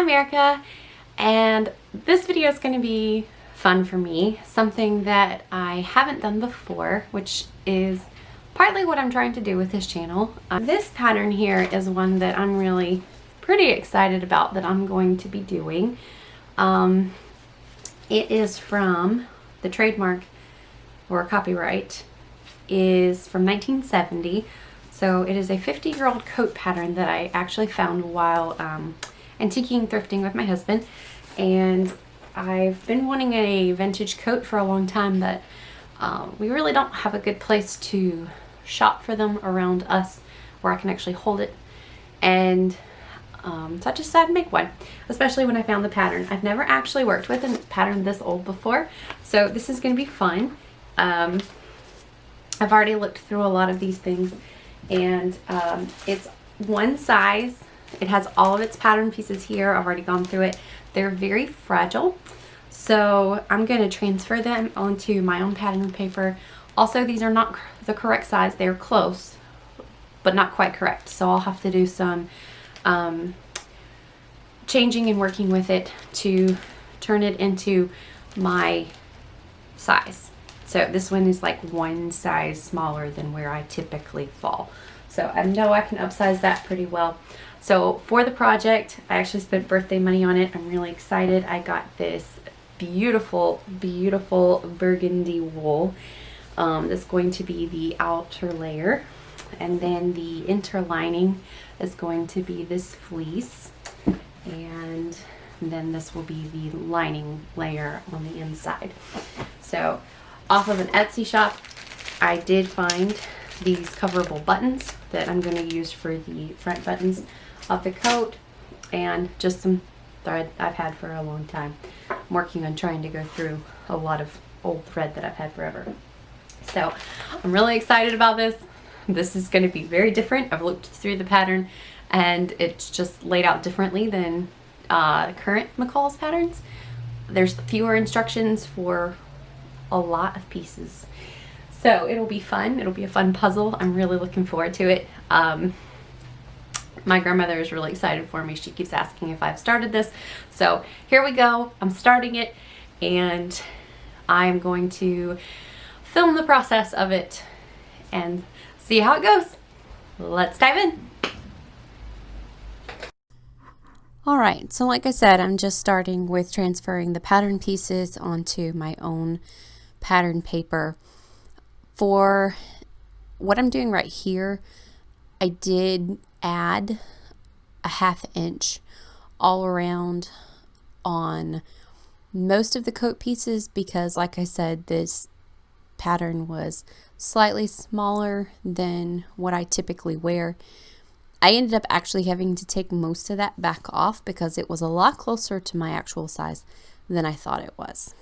America, and this video is going to be fun for me, something that I haven't done before, which is partly what I'm trying to do with this channel. This pattern here is one that I'm really pretty excited about that I'm going to be doing. It is from the trademark or copyright is from 1970. So it is a 50-year-old coat pattern that I actually found while antiquing thrifting with my husband. And I've been wanting a vintage coat for a long time, but we really don't have a good place to shop for them around us where I can actually hold it. And so I just decided to make one, especially when I found the pattern. I've never actually worked with a pattern this old before, so this is going to be fun. I've already looked through a lot of these things, and it's one size. It has all of its pattern pieces here. I've already gone through it. They're very fragile, so I'm going to transfer them onto my own pattern paper. Also, these are not the correct size. They're close, but not quite correct, so I'll have to do some changing and working with it to turn it into my size. So this one is like one size smaller than where I typically fall. So I know I can upsize that pretty well. So for the project, I actually spent birthday money on it. I'm really excited. I got this beautiful, beautiful burgundy wool. That's going to be the outer layer. And then the interlining is going to be this fleece. And then this will be the lining layer on the inside. So off of an Etsy shop, I did find these coverable buttons that I'm going to use for the front buttons of the coat, and just some thread I've had for a long time. I'm working on trying to go through a lot of old thread that I've had forever. So I'm really excited about this. This is going to be very different. I've looked through the pattern and it's just laid out differently than current McCalls patterns. There's fewer instructions for a lot of pieces, so it'll be fun. It'll be a fun puzzle. I'm really looking forward to it. My grandmother is really excited for me. She keeps asking if I've started this, so here we go. I'm starting it, and I'm going to film the process of it and see how it goes. Let's dive in. Alright, so like I said, I'm just starting with transferring the pattern pieces onto my own pattern paper. For what I'm doing right here, I did add a 1/2 inch all around on most of the coat pieces because, like I said, this pattern was slightly smaller than what I typically wear. I ended up actually having to take most of that back off because it was a lot closer to my actual size than I thought it was.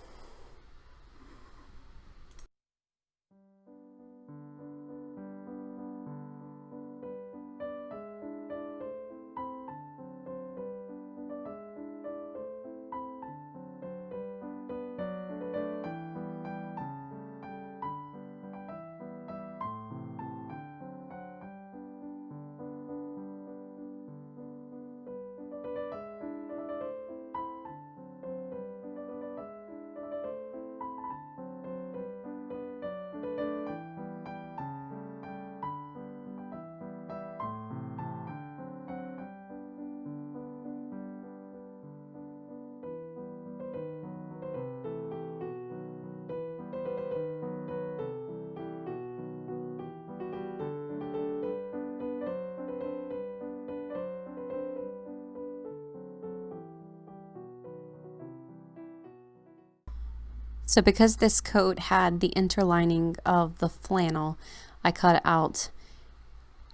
So because this coat had the interlining of the flannel, I cut out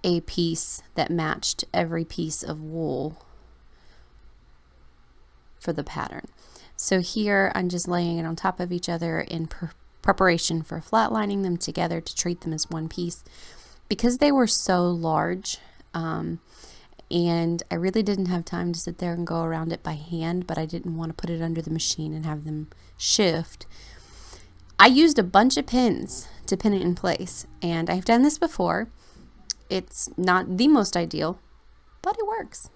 a piece that matched every piece of wool for the pattern. So here I'm just laying it on top of each other in preparation for flatlining them together to treat them as one piece. Because they were so large, and I really didn't have time to sit there and go around it by hand, but I didn't want to put it under the machine and have them shift. I used a bunch of pins to pin it in place, and I've done this before. It's not the most ideal, but it works.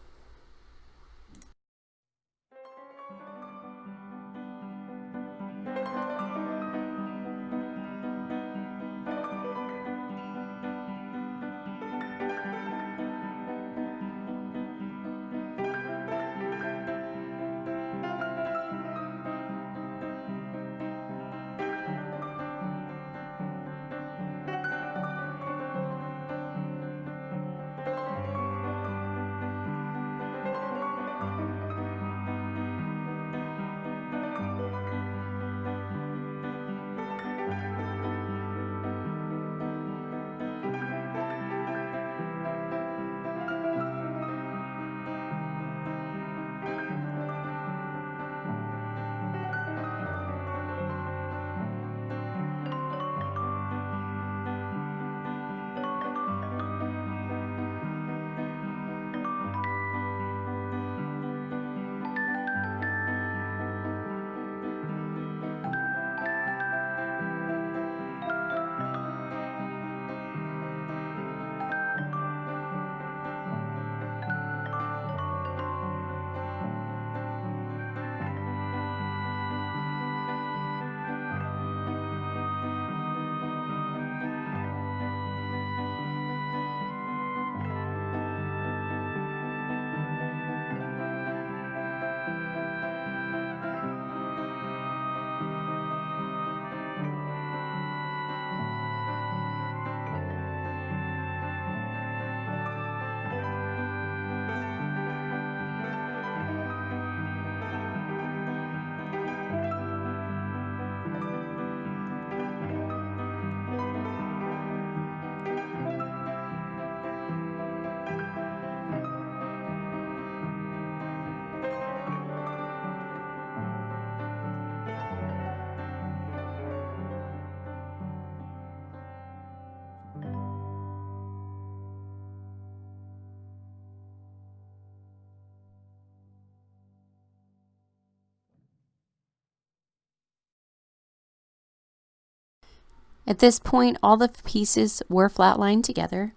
At this point, all the pieces were flat lined together,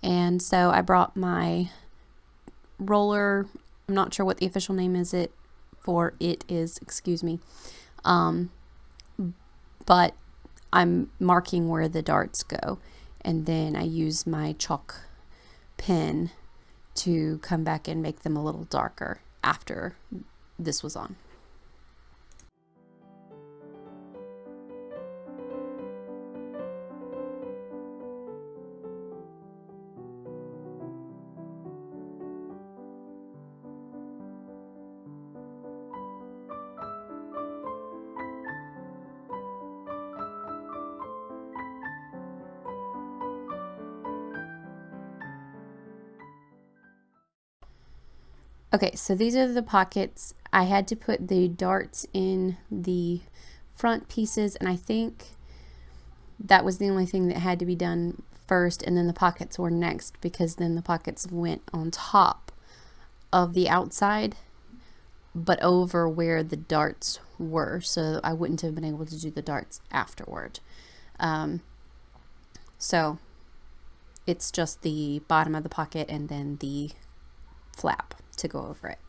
and so I brought my roller. I'm not sure what the official name is excuse me, but I'm marking where the darts go, and then I use my chalk pen to come back and make them a little darker after this was on. Okay, so these are the pockets. I had to put the darts in the front pieces, and I think that was the only thing that had to be done first, and then the pockets were next, because then the pockets went on top of the outside but over where the darts were, so I wouldn't have been able to do the darts afterward. So it's just the bottom of the pocket and then the flap to go over it.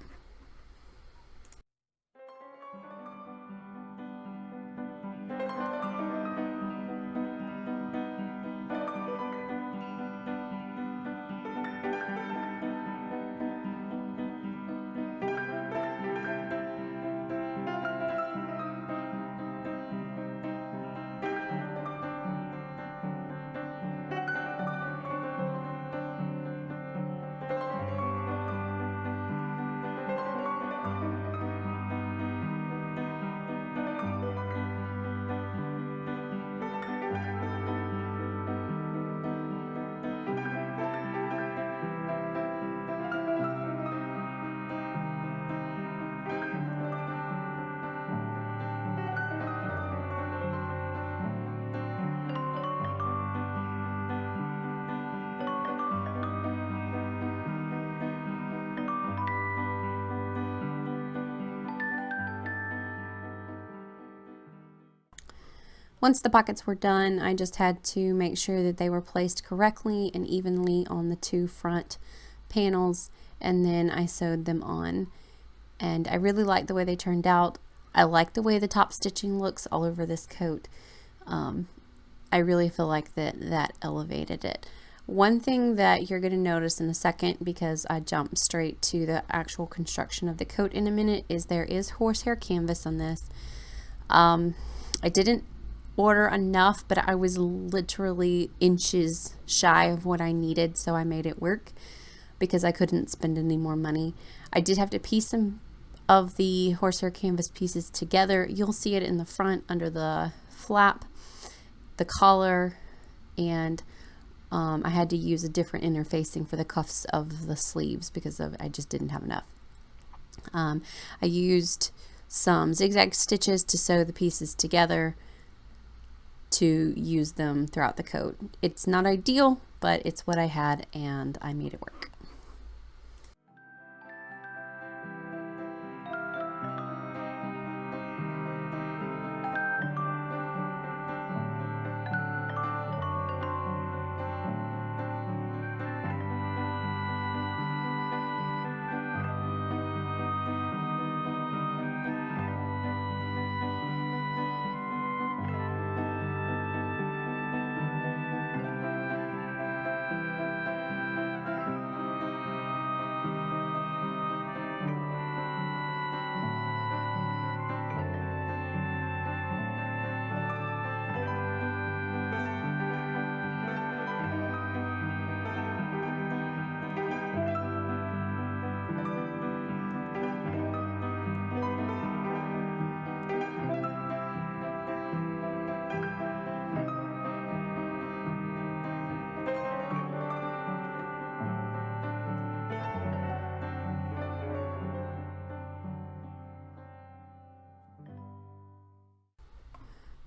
Once the pockets were done, I just had to make sure that they were placed correctly and evenly on the two front panels, and then I sewed them on. And I really like the way they turned out. I like the way the top stitching looks all over this coat. I really feel like that elevated it. One thing that you're going to notice in a second, because I jumped straight to the actual construction of the coat in a minute, is there is horsehair canvas on this. I didn't order enough, but I was literally inches shy of what I needed, so I made it work because I couldn't spend any more money. I did have to piece some of the horsehair canvas pieces together. You'll see it in the front under the flap, the collar, and I had to use a different interfacing for the cuffs of the sleeves because I just didn't have enough. I used some zigzag stitches to sew the pieces together to use them throughout the coat. It's not ideal, but it's what I had and I made it work.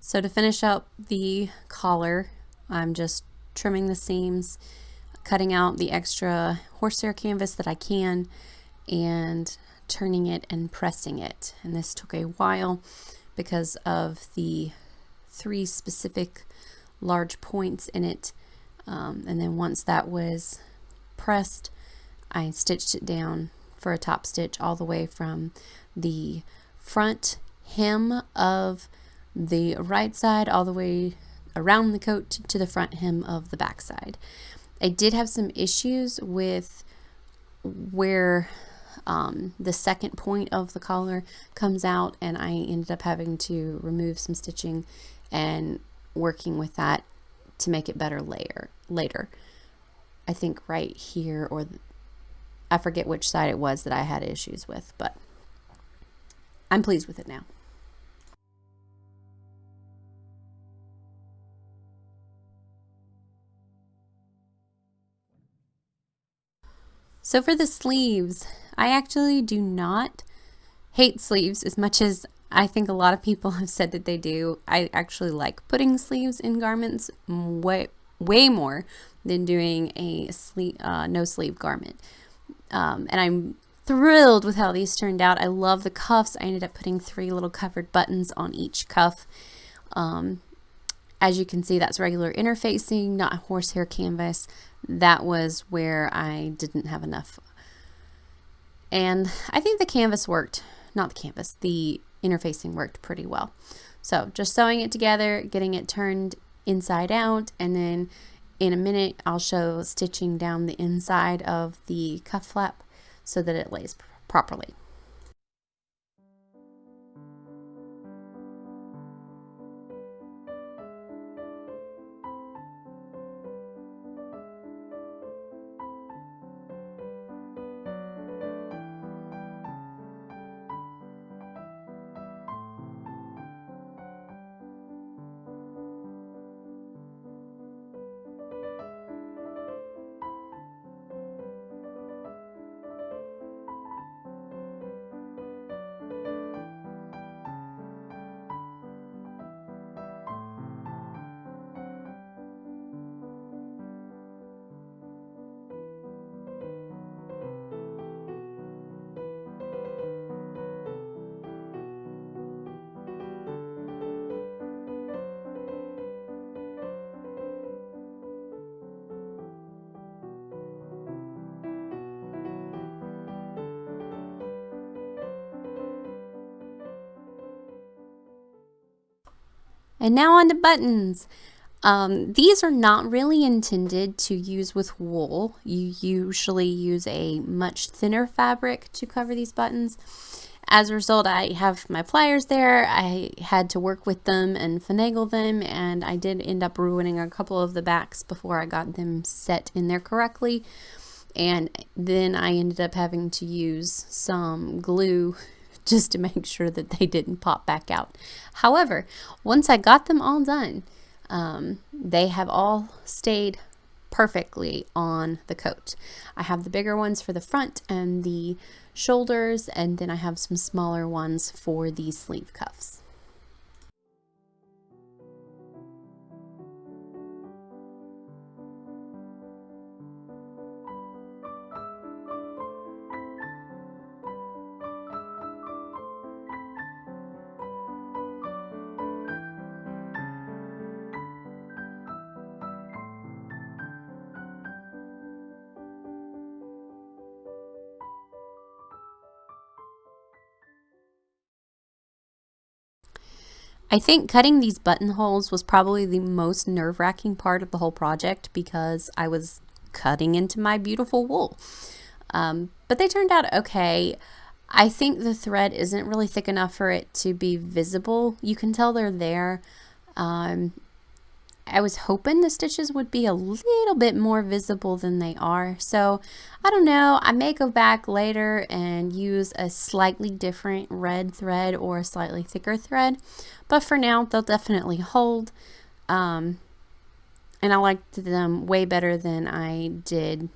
So to finish up the collar, I'm just trimming the seams, cutting out the extra horsehair canvas that I can, and turning it and pressing it. And this took a while because of the 3 specific large points in it. And then once that was pressed, I stitched it down for a top stitch all the way from the front hem of the right side all the way around the coat to the front hem of the back side. I did have some issues with where the second point of the collar comes out, and I ended up having to remove some stitching and working with that to make it better later. I think right here, or I forget which side it was that I had issues with, but I'm pleased with it now. So for the sleeves, I actually do not hate sleeves as much as I think a lot of people have said that they do. I actually like putting sleeves in garments way more than doing a no sleeve garment. And I'm thrilled with how these turned out. I love the cuffs. I ended up putting 3 little covered buttons on each cuff. As you can see, that's regular interfacing, not horsehair canvas. That was where I didn't have enough. And I think the canvas worked, not the canvas, the interfacing worked pretty well. So just sewing it together, getting it turned inside out, and then in a minute I'll show stitching down the inside of the cuff flap so that it lays properly. And now on to buttons. These are not really intended to use with wool. You usually use a much thinner fabric to cover these buttons. As a result, I have my pliers there. I had to work with them and finagle them, and I did end up ruining a couple of the backs before I got them set in there correctly. And then I ended up having to use some glue just to make sure that they didn't pop back out. However, once I got them all done, they have all stayed perfectly on the coat. I have the bigger ones for the front and the shoulders, and then I have some smaller ones for the sleeve cuffs. I think cutting these buttonholes was probably the most nerve-wracking part of the whole project because I was cutting into my beautiful wool. But they turned out okay. I think the thread isn't really thick enough for it to be visible. You can tell they're there. I was hoping the stitches would be a little bit more visible than they are. So I don't know, I may go back later and use a slightly different red thread or a slightly thicker thread. But for now, they'll definitely hold. And I liked them way better than I did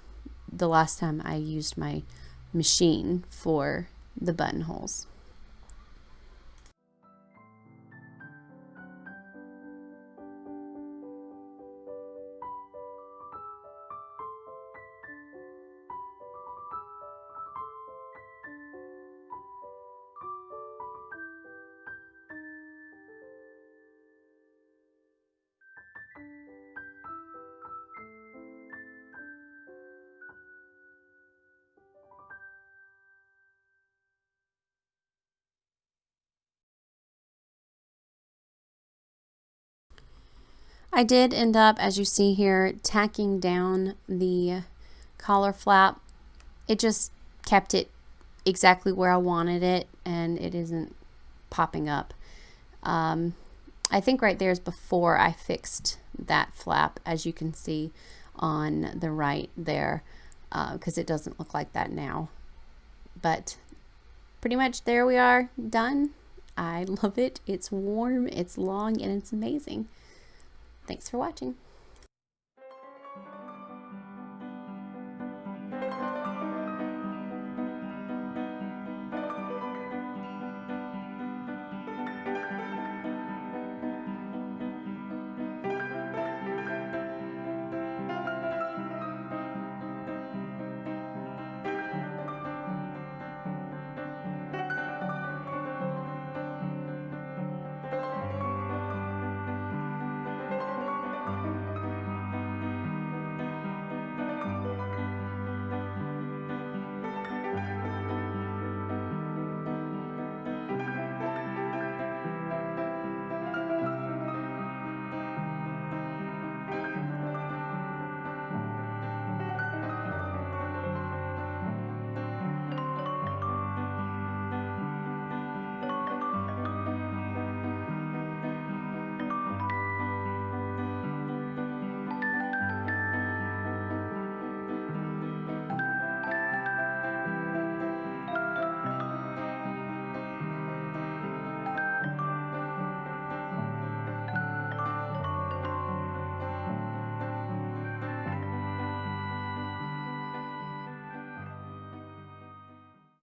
the last time I used my machine for the buttonholes. I did end up, as you see here, tacking down the collar flap. It just kept it exactly where I wanted it, and it isn't popping up. I think right there is before I fixed that flap, as you can see on the right there, because it doesn't look like that now. But pretty much there we are, done. I love it. It's warm, it's long, and it's amazing. Thanks for watching.